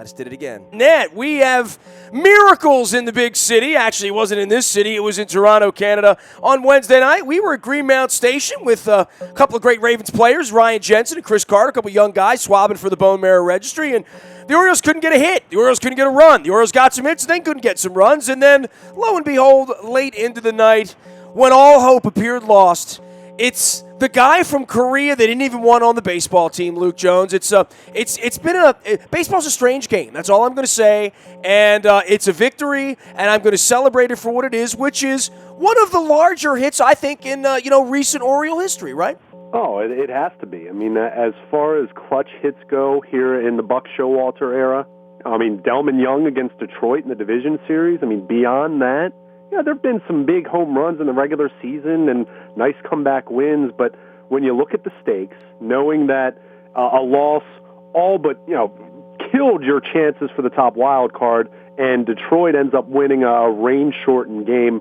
I just did it again. Ned, we have miracles in the big city. Actually, it wasn't in this city. It was in Toronto, Canada. On Wednesday night, we were at Greenmount Station with a couple of great Ravens players, Ryan Jensen and Chris Carter, a couple of young guys swabbing for the bone marrow registry, and the Orioles couldn't get a hit. The Orioles couldn't get a run. The Orioles got some hits, and then couldn't get some runs. And then, lo and behold, late into the night, when all hope appeared lost, it's the guy from Korea they didn't even want on the baseball team, Luke Jones. Baseball's a strange game. That's all I'm going to say. And it's a victory, and I'm going to celebrate it for what it is, which is one of the larger hits, I think, in recent Oriole history, right? Oh, it has to be. I mean, as far as clutch hits go here in the Buck Showalter era, I mean, Delman Young against Detroit in the division series. I mean, beyond that, yeah, there have been some big home runs in the regular season and nice comeback wins, but when you look at the stakes, knowing that a loss all but, killed your chances for the top wild card, and Detroit ends up winning a rain-shortened game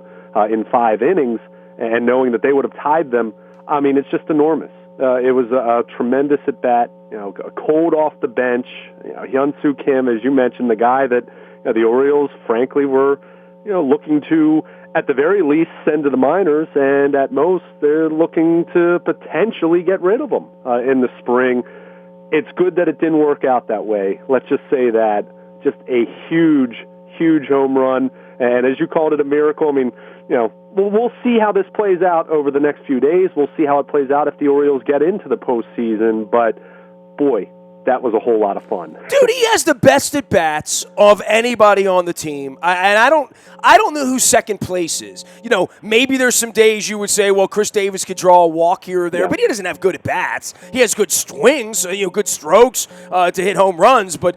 in 5 innings, and knowing that they would have tied them, I mean, it's just enormous. It was a tremendous at-bat, cold off the bench. Hyun-Soo Kim, as you mentioned, the guy that the Orioles, frankly, were looking to, at the very least, send to the minors, and at most, they're looking to potentially get rid of him in the spring. It's good that it didn't work out that way. Let's just say that. Just a huge, huge home run. And as you called it, a miracle. I mean, we'll see how this plays out over the next few days. We'll see how it plays out if the Orioles get into the postseason. But, boy, that was a whole lot of fun. Dude, he has the best at bats of anybody on the team, and I don't know who second place is. Maybe there's some days you would say, well, Chris Davis could draw a walk here or there, but he doesn't have good at bats. He has good swings, good strokes to hit home runs. But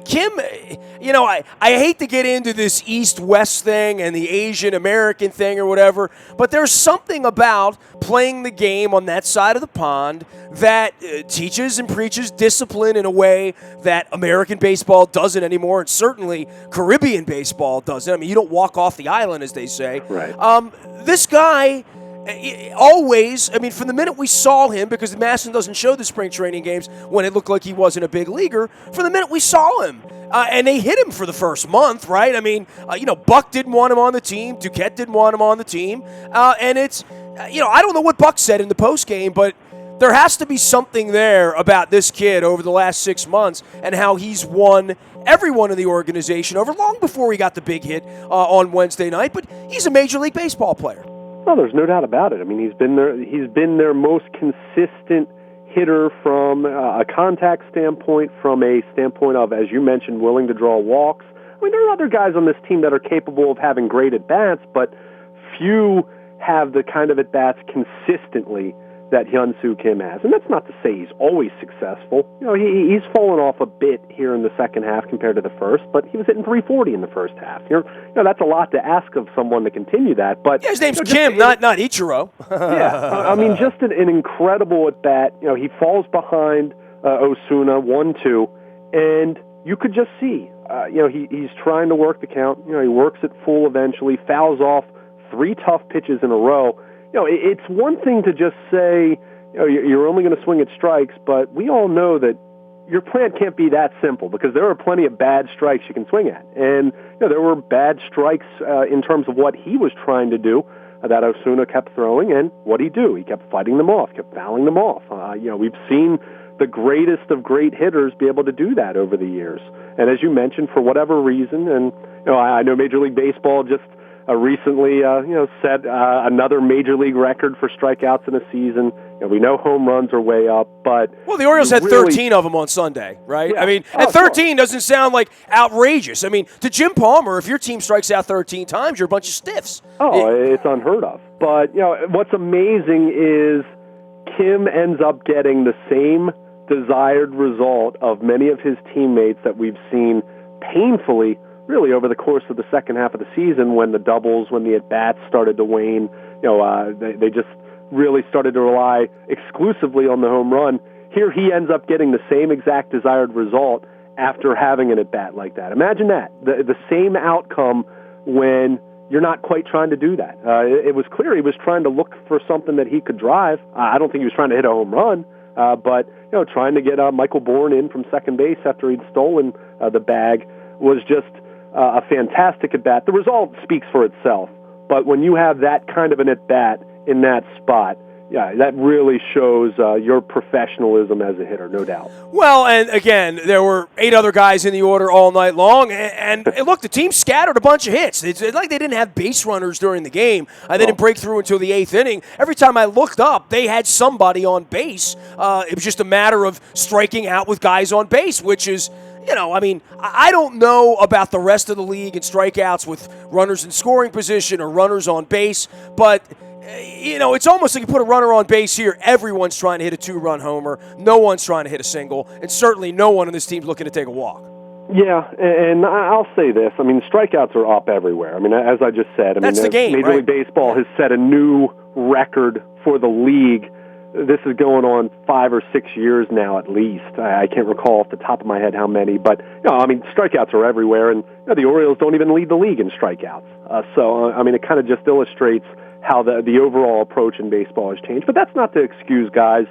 Kim, I hate to get into this East-West thing and the Asian-American thing or whatever, but there's something about playing the game on that side of the pond that teaches and preaches discipline in a way that American baseball doesn't anymore, and certainly Caribbean baseball doesn't. I mean, you don't walk off the island, as they say. Right. This guy always, I mean, from the minute we saw him, because Masson doesn't show the spring training games when it looked like he wasn't a big leaguer, from the minute we saw him, and they hit him for the first month, right? I mean, Buck didn't want him on the team. Duquette didn't want him on the team. And it's, I don't know what Buck said in the postgame, but there has to be something there about this kid over the last 6 months and how he's won everyone in the organization over long before he got the big hit on Wednesday night. But he's a Major League Baseball player. Well, there's no doubt about it. I mean, he's been their most consistent hitter from a contact standpoint, from a standpoint of, as you mentioned, willing to draw walks. I mean, there are other guys on this team that are capable of having great at-bats, but few have the kind of at-bats consistently that Hyun-Soo Kim has. And that's not to say he's always successful. He's fallen off a bit here in the second half compared to the first, but he was hitting .340 in the first half. That's a lot to ask of someone to continue that. But his name's Kim, not Ichiro. Yeah, I mean, just an incredible at-bat. He falls behind Osuna 1-2, and you could just see, he's trying to work the count. He works it full eventually, fouls off 3 tough pitches in a row. It's one thing to just say, you're only going to swing at strikes, but we all know that your plan can't be that simple because there are plenty of bad strikes you can swing at. And there were bad strikes in terms of what he was trying to do that Osuna kept throwing, and what he do? He kept fighting them off, kept fouling them off. We've seen the greatest of great hitters be able to do that over the years. And as you mentioned, for whatever reason, and I know Major League Baseball just recently, set another major league record for strikeouts in a season. We know home runs are way up, but the Orioles had 13 of them on Sunday, right? Yeah. I mean, and 13 doesn't sound like outrageous. I mean, to Jim Palmer, if your team strikes out 13 times, you're a bunch of stiffs. Oh, it's unheard of. But what's amazing is Kim ends up getting the same desired result of many of his teammates that we've seen painfully really over the course of the second half of the season when the doubles, when the at-bats started to wane. They just really started to rely exclusively on the home run. Here he ends up getting the same exact desired result after having an at-bat like that. Imagine that, the same outcome when you're not quite trying to do that. It was clear he was trying to look for something that he could drive. I don't think he was trying to hit a home run. But, trying to get Michael Bourne in from second base after he'd stolen the bag was just a fantastic at-bat. The result speaks for itself. But when you have that kind of an at-bat in that spot, yeah, that really shows your professionalism as a hitter, no doubt. Well, and again, there were 8 other guys in the order all night long, and look, the team scattered a bunch of hits. It's like they didn't have base runners during the game. They didn't break through until the 8th inning. Every time I looked up, they had somebody on base. It was just a matter of striking out with guys on base, which is, I don't know about the rest of the league and strikeouts with runners in scoring position or runners on base, but it's almost like you put a runner on base here. Everyone's trying to hit a 2-run homer. No one's trying to hit a single. And certainly no one on this team's looking to take a walk. Yeah, and I'll say this. Strikeouts are up everywhere. As I just said, that's the game, Major League Baseball has set a new record for the league. This is going on 5 or 6 years now at least. I can't recall off the top of my head how many. But, strikeouts are everywhere. And the Orioles don't even lead the league in strikeouts. It kind of just illustrates how the overall approach in baseball has changed. But that's not to excuse guys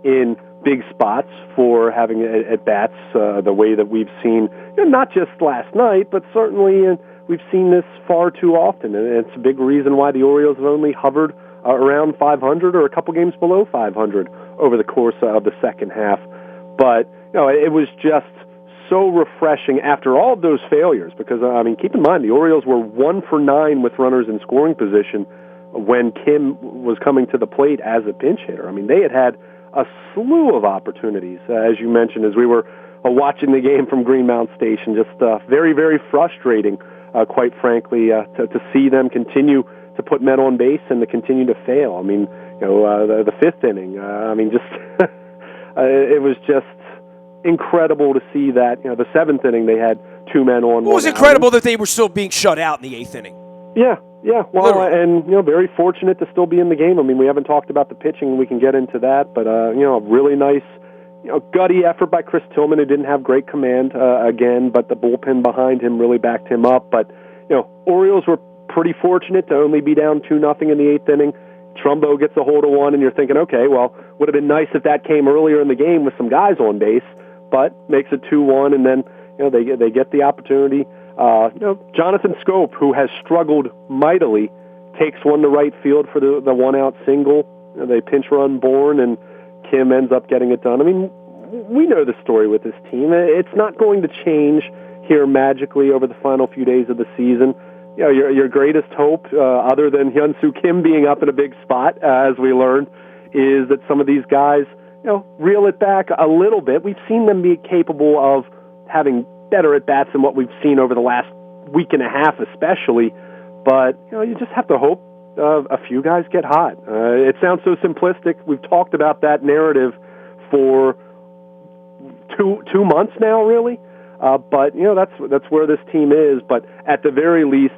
in big spots for having at-bats the way that we've seen, not just last night, but certainly we've seen this far too often. And it's a big reason why the Orioles have only hovered around 500 or a couple games below 500 over the course of the second half. But, it was just so refreshing after all of those failures because, keep in mind, the Orioles were 1 for 9 with runners in scoring position when Kim was coming to the plate as a pinch hitter. They had a slew of opportunities, as you mentioned, as we were watching the game from Greenmount Station. Just very, very frustrating, quite frankly, to see them continue to put men on base and to continue to fail. The 5th inning, it was just incredible to see that. The 7th inning, they had 2 men on. It was incredible that they were still being shut out in the 8th inning. Yeah. Well, literally. And very fortunate to still be in the game. We haven't talked about the pitching. We can get into that, but a really nice, gutty effort by Chris Tillman, who didn't have great command again, but the bullpen behind him really backed him up. But Orioles were pretty fortunate to only be down 2-0 in the 8th inning. Trumbo gets a hold of one, and you're thinking, okay, well, would have been nice if that came earlier in the game with some guys on base, but makes it 2-1, and then they get the opportunity. Jonathan Scope, who has struggled mightily, takes one to right field for the one-out single. They pinch run Bourne, and Kim ends up getting it done. We know the story with this team. It's not going to change here magically over the final few days of the season. Your greatest hope, other than Hyun-Soo Kim being up in a big spot, as we learned, is that some of these guys, reel it back a little bit. We've seen them be capable of having better at-bats than what we've seen over the last week and a half especially, but you just have to hope a few guys get hot. It sounds so simplistic. We've talked about that narrative for two months now, really, but that's where this team is. But at the very least,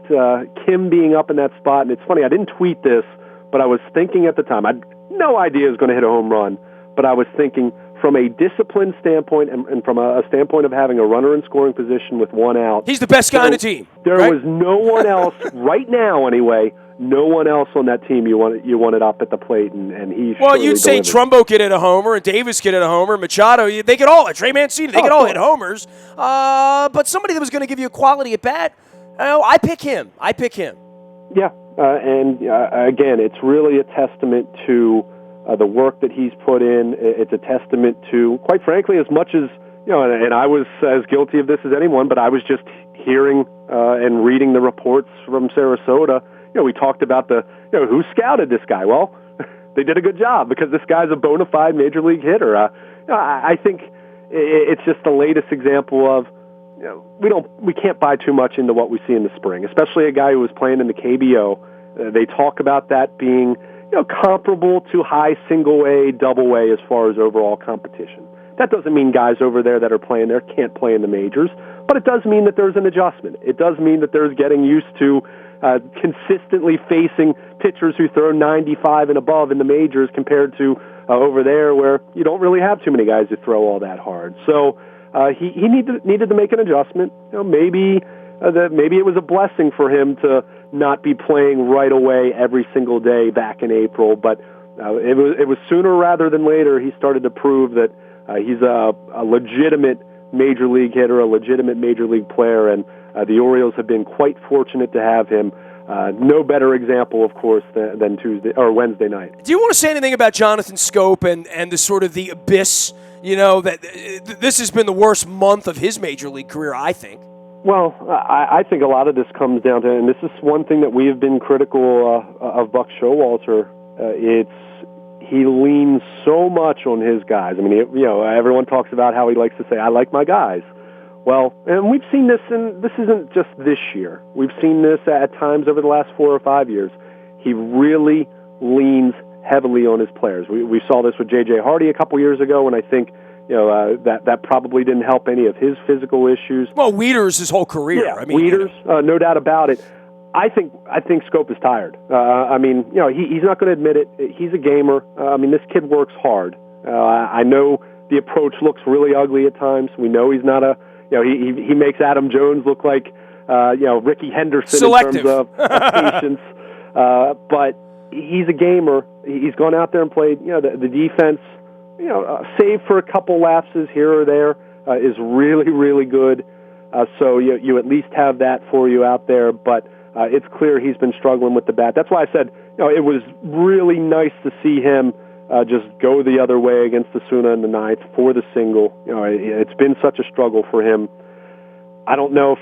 Kim being up in that spot, and it's funny, I didn't tweet this, but I was thinking at the time, I had no idea he was going to hit a home run, but I was thinking, from a discipline standpoint and from a standpoint of having a runner in scoring position with 1 out. He's the best guy on the team. There right? was no one else, right now anyway, no one else on that team you wanted up at the plate, and he Well, you'd say delivered. Trumbo could hit a homer, and Davis could hit a homer, Machado, they could all, Trey Mancini, they could all hit homers. But somebody that was going to give you a quality at bat, I pick him. Yeah, and again, it's really a testament to the work that he's put in. It's a testament to, quite frankly, as much as, and I was as guilty of this as anyone, but I was just hearing and reading the reports from Sarasota. We talked about who scouted this guy. Well, they did a good job because this guy's a bona fide major league hitter. I think it's just the latest example of, we can't buy too much into what we see in the spring, especially a guy who was playing in the KBO. They talk about that being comparable to high single A, double A as far as overall competition. That doesn't mean guys over there that are playing there can't play in the majors, but it does mean that there's an adjustment. It does mean that there's getting used to consistently facing pitchers who throw 95 and above in the majors compared to over there where you don't really have too many guys who throw all that hard. So he needed to make an adjustment. Maybe it was a blessing for him to not be playing right away every single day back in April, but It was sooner rather than later he started to prove that he's a legitimate major league hitter, a legitimate major league player, and the Orioles have been quite fortunate to have him. No better example, of course, than Tuesday or Wednesday night. Do you want to say anything about Jonathan Scope and the sort of the abyss? That this has been the worst month of his major league career, I think. Well, I think a lot of this comes down to, and this is one thing that we have been critical of Buck Showalter. He leans so much on his guys. I mean, everyone talks about how he likes to say, "I like my guys." Well, and we've seen this, and this isn't just this year. We've seen this at times over the last 4 or 5 years. He really leans heavily on his players. We saw this with J.J. Hardy a couple years ago, and I think that probably didn't help any of his physical issues. Well, Wieters his whole career. Yeah, Wieters, no doubt about it. I think Scope is tired. He's not going to admit it. He's a gamer. This kid works hard. I know the approach looks really ugly at times. We know he's not he makes Adam Jones look like Ricky Henderson selective in terms of patience. But he's a gamer. He's gone out there and played. The defense, save for a couple lapses here or there, is really, really good. So you at least have that for you out there. But it's clear he's been struggling with the bat. That's why I said it was really nice to see him just go the other way against Osuna in the ninth for the single. It's been such a struggle for him. I don't know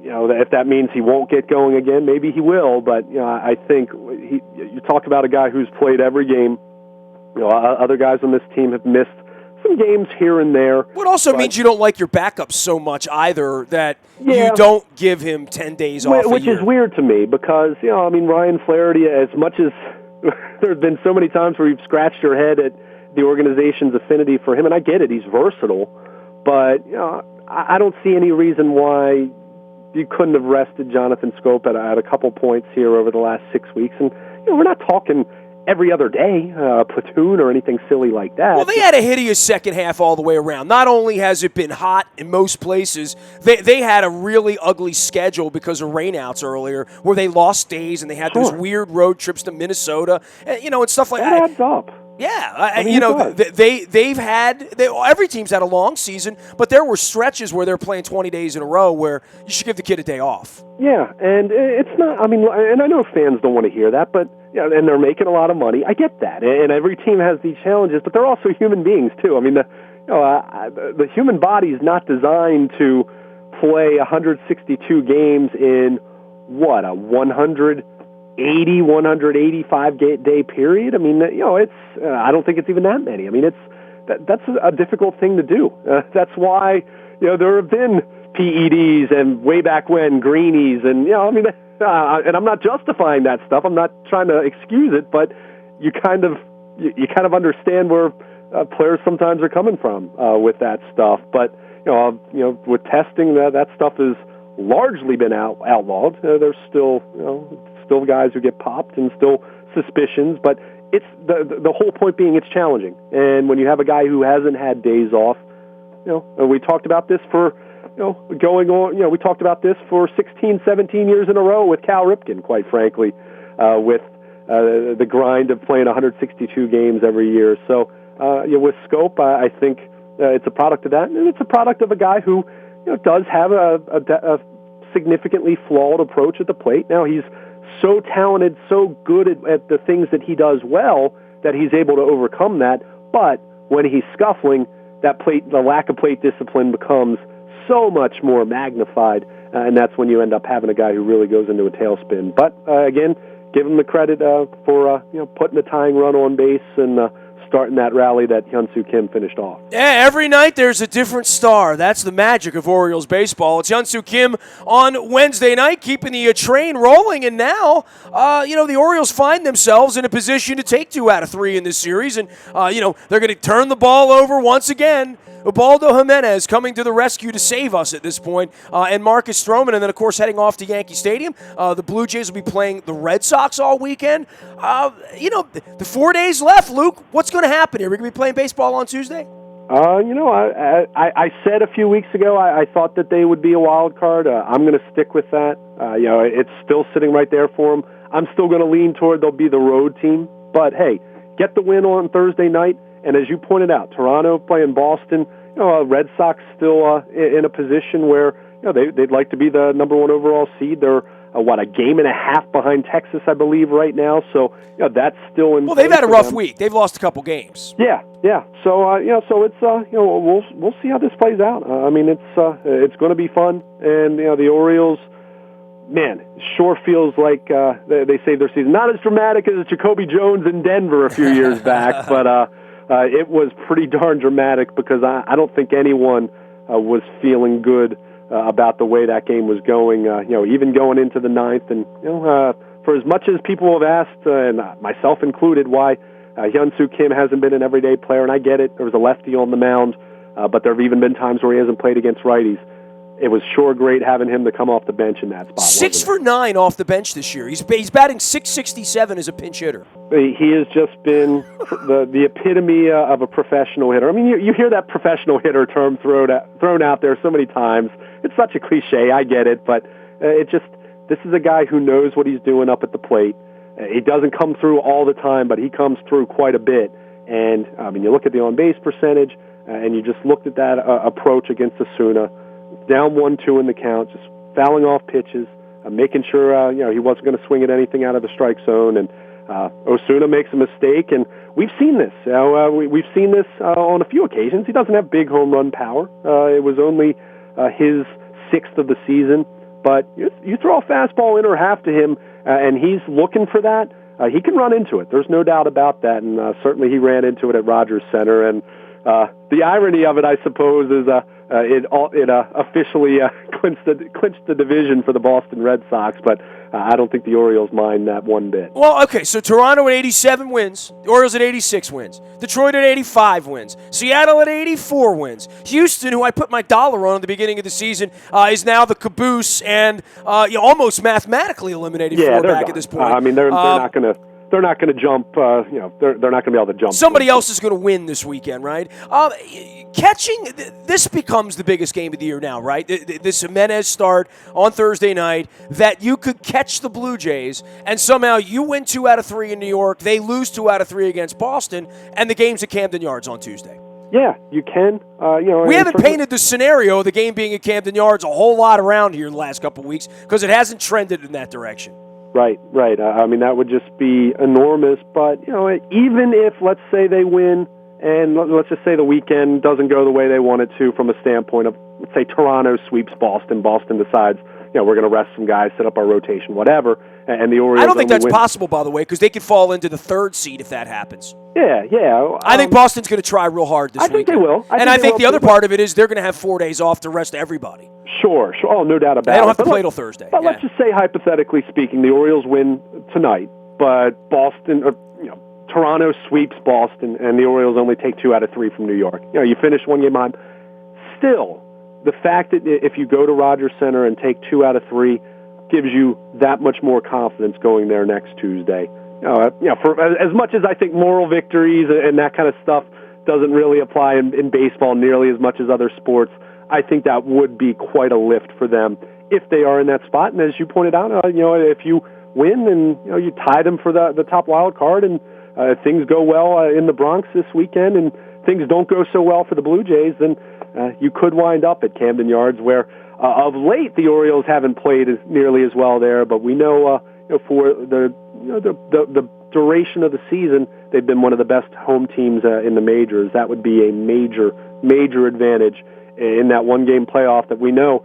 if that means he won't get going again. Maybe he will, but I think you talk about a guy who's played every game. Other guys on this team have missed some games here and there. What also means you don't like your backup so much either that you don't give him 10 days off a which year. Is weird to me because, Ryan Flaherty, as much as there have been so many times where you've scratched your head at the organization's affinity for him, and I get it, he's versatile, but I don't see any reason why you couldn't have rested Jonathan Scope at a couple points here over the last 6 weeks. And we're not talking every other day, platoon or anything silly like that. Well, they had a hideous second half all the way around. Not only has it been hot in most places, they had a really ugly schedule because of rainouts earlier where they lost days and they had those weird road trips to Minnesota and stuff like that. That adds up. Yeah, every team's had a long season, but there were stretches where they're playing 20 days in a row where you should give the kid a day off. Yeah, and it's not, and I know fans don't want to hear that, but, and they're making a lot of money. I get that, and every team has these challenges, but they're also human beings, too. The human body is not designed to play 162 games in, a 180, 185 day period. It's I don't think it's even that many. That's a difficult thing to do. That's why there have been PEDs and way back when greenies and and I'm not justifying that stuff. I'm not trying to excuse it, but you kind of understand where players sometimes are coming from with that stuff. But with testing, that stuff has largely been outlawed. There's still guys who get popped and still suspicions, but it's the whole point being it's challenging. And when you have a guy who hasn't had days off, and we talked about this for going on, we talked about this for 16, 17 years in a row with Cal Ripken, quite frankly, with the grind of playing 162 games every year. So with Scope, I think it's a product of that, and it's a product of a guy who does have a significantly flawed approach at the plate. Now he's so talented, so good at the things that he does well that he's able to overcome that. But when he's scuffling, the lack of plate discipline becomes so much more magnified, and that's when you end up having a guy who really goes into a tailspin. But again, give him the credit for putting the tying run on base and starting that rally that Hyun-Soo Kim finished off. Yeah, every night there's a different star. That's the magic of Orioles baseball. It's Hyun-Soo Kim on Wednesday night, keeping the train rolling. And now, the Orioles find themselves in a position to take 2 out of 3 in this series. And, they're going to turn the ball over once again. Ubaldo Jimenez coming to the rescue to save us at this point, and Marcus Stroman, and then, of course, heading off to Yankee Stadium. The Blue Jays will be playing the Red Sox all weekend. The 4 days left, Luke. What's going to happen here? We're going to be playing baseball on Tuesday? I said a few weeks ago I thought that they would be a wild card. I'm going to stick with that. It's still sitting right there for them. I'm still going to lean toward they'll be the road team. But, hey, get the win on Thursday night, and as you pointed out, Toronto playing Boston, Red Sox still in a position where they'd like to be the number 1 overall seed. They're a game and a half behind Texas, I believe, right now. So that's still in. Well, they've had a rough week. They've lost a couple games. Yeah. So so it's we'll see how this plays out. I mean, it's going to be fun, and the Orioles. Man, sure feels like they saved their season. Not as dramatic as Jacoby Jones in Denver a few years back, but it was pretty darn dramatic because I don't think anyone was feeling good about the way that game was going. Even going into the ninth, and for as much as people have asked, and myself included, why Hyun-Soo Kim hasn't been an everyday player, and I get it. There was a lefty on the mound, but there have even been times where he hasn't played against righties. It was sure great having him to come off the bench in that spot. 6 for 9 off the bench this year. He's batting .667 as a pinch hitter. He has just been the epitome of a professional hitter. I mean, you hear that professional hitter term thrown out there so many times. It's such a cliche. I get it, but this is a guy who knows what he's doing up at the plate. He doesn't come through all the time, but he comes through quite a bit. And I mean, you look at the on-base percentage, and you just looked at that approach against Osuna. Down 1-2 in the count, just fouling off pitches, making sure he wasn't going to swing at anything out of the strike zone. And Osuna makes a mistake, and we've seen this. We've seen this on a few occasions. He doesn't have big home run power. It was only his 6th of the season. But you throw a fastball in or half to him, and he's looking for that, he can run into it. There's no doubt about that, and certainly he ran into it at Rogers Center. And the irony of it, I suppose, is it officially clinched the division for the Boston Red Sox, but I don't think the Orioles mind that one bit. Well, okay, so Toronto at 87 wins, the Orioles at 86 wins, Detroit at 85 wins, Seattle at 84 wins, Houston, who I put my dollar on at the beginning of the season, is now the caboose and almost mathematically eliminated back done at this point. I mean, they're not going to. They're not going to jump, they're not going to be able to jump. Somebody else is going to win this weekend, right? Catching, this becomes the biggest game of the year now, right? This Jimenez start on Thursday night, that you could catch the Blue Jays, and somehow you win 2 out of 3 in New York, they lose 2 out of 3 against Boston, and the game's at Camden Yards on Tuesday. Yeah, you can. We haven't painted the scenario of the game being at Camden Yards a whole lot around here the last couple of weeks because it hasn't trended in that direction. Right. I mean, that would just be enormous. But, even if, let's say, they win, and let's just say the weekend doesn't go the way they want it to from a standpoint of, let's say, Toronto sweeps Boston. Boston decides, we're going to rest some guys, set up our rotation, whatever. And the Orioles. I don't think that's possible, by the way, because they could fall into the 3rd seed if that happens. Yeah. I think Boston's going to try real hard this weekend. I think they will. I think the other part of it is they're going to have 4 days off to rest everybody. Sure. Oh, no doubt about it. They don't have to play till Thursday. But let's just say, hypothetically speaking, the Orioles win tonight, but Toronto sweeps Boston, and the Orioles only take 2 out of 3 from New York. You finish 1 game behind. Still, the fact that if you go to Rogers Center and take 2 out of 3 gives you that much more confidence going there next Tuesday. For as much as I think moral victories and that kind of stuff doesn't really apply in baseball nearly as much as other sports, I think that would be quite a lift for them if they are in that spot. And as you pointed out, if you win and you tie them for the top wild card, and things go well in the Bronx this weekend, and things don't go so well for the Blue Jays, then you could wind up at Camden Yards, where of late the Orioles haven't played nearly as well there. But we know for the duration of the season, they've been one of the best home teams in the majors. That would be a major advantage in that 1-game playoff that we know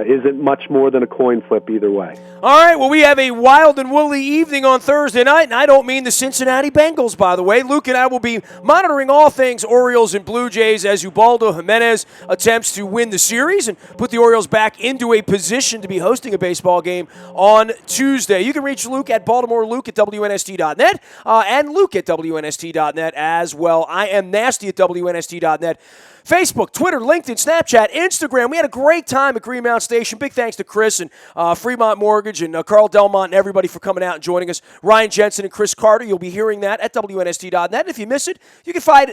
isn't much more than a coin flip either way. All right, well, we have a wild and woolly evening on Thursday night, and I don't mean the Cincinnati Bengals, by the way. Luke and I will be monitoring all things Orioles and Blue Jays as Ubaldo Jimenez attempts to win the series and put the Orioles back into a position to be hosting a baseball game on Tuesday. You can reach Luke at WNST.net and Luke at WNST.net as well. I am Nasty at WNST.net. Facebook, Twitter, LinkedIn, Snapchat, Instagram. We had a great time at Green Mountain Fremont Station. Big thanks to Chris and Fremont Mortgage and Carl Delmont and everybody for coming out and joining us. Ryan Jensen and Chris Carter, you'll be hearing that at WNST.net. And if you miss it, you can find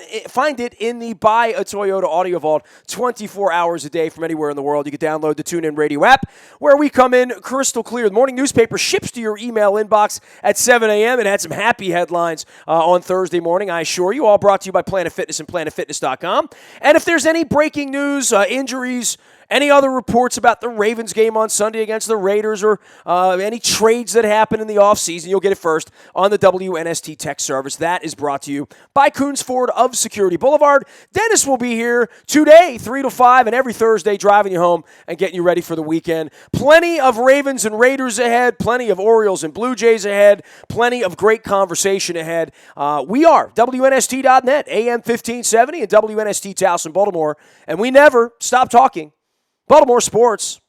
it in the Buy a Toyota audio vault 24 hours a day from anywhere in the world. You can download the TuneIn Radio app, where we come in crystal clear. The morning newspaper ships to your email inbox at 7 a.m. and had some happy headlines on Thursday morning, I assure you. All brought to you by Planet Fitness and PlanetFitness.com. And if there's any breaking news, injuries, any other reports about the Ravens game on Sunday against the Raiders, or any trades that happen in the offseason, you'll get it first on the WNST Tech Service. That is brought to you by Coons Ford of Security Boulevard. Dennis will be here today, 3 to 5, and every Thursday driving you home and getting you ready for the weekend. Plenty of Ravens and Raiders ahead, plenty of Orioles and Blue Jays ahead, plenty of great conversation ahead. We are WNST.net, AM 1570, and WNST Towson, Baltimore, and we never stop talking Baltimore sports.